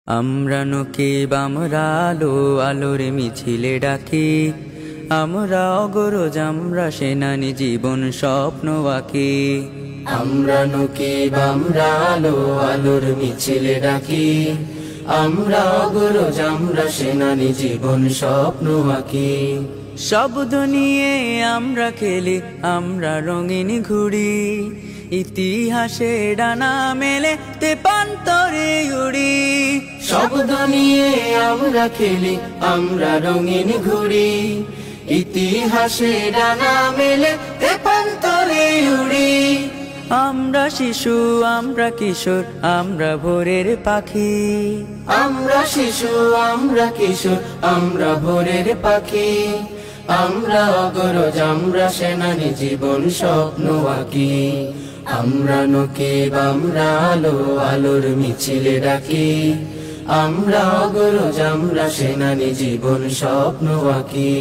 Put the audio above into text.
আমরা নকিব আমরা আলো আলোর মিছিলে ডাকি, আমরা অগরজ আমরা সেনানি জীবন স্বপ্ন আঁকি। আমরা নকিব আমরা আলো আলোর মিছিলে ডাকি, আমরা অগরজ আমরা সেনানি জীবন স্বপ্ন আঁকি। শব্দ নিয়ে আমরা খেলি আমরা রঙিন ঘুড়ি, ইতিহাসে ডানা মেলে তেপান্তরে উড়ি। শব্দ নিয়ে আমরা খেলি আমরা রঙিন ঘুড়ি, ইতিহাসে ডানা মেলে তেপান্তরে উড়ি। আমরা শিশু আমরা কিশোর আমরা ভোরের পাখি, আমরা শিশু আমরা কিশোর আমরা ভোরের পাখি। আমরা অগরজ আমরা সেনানি জীবন স্বপ্ন আঁকি। আমরা নকিব আমরা আলো আলোর মিছিলে ডাকি, আমরা অগরজ আমরা সেনানি জীবন স্বপ্ন আঁকি।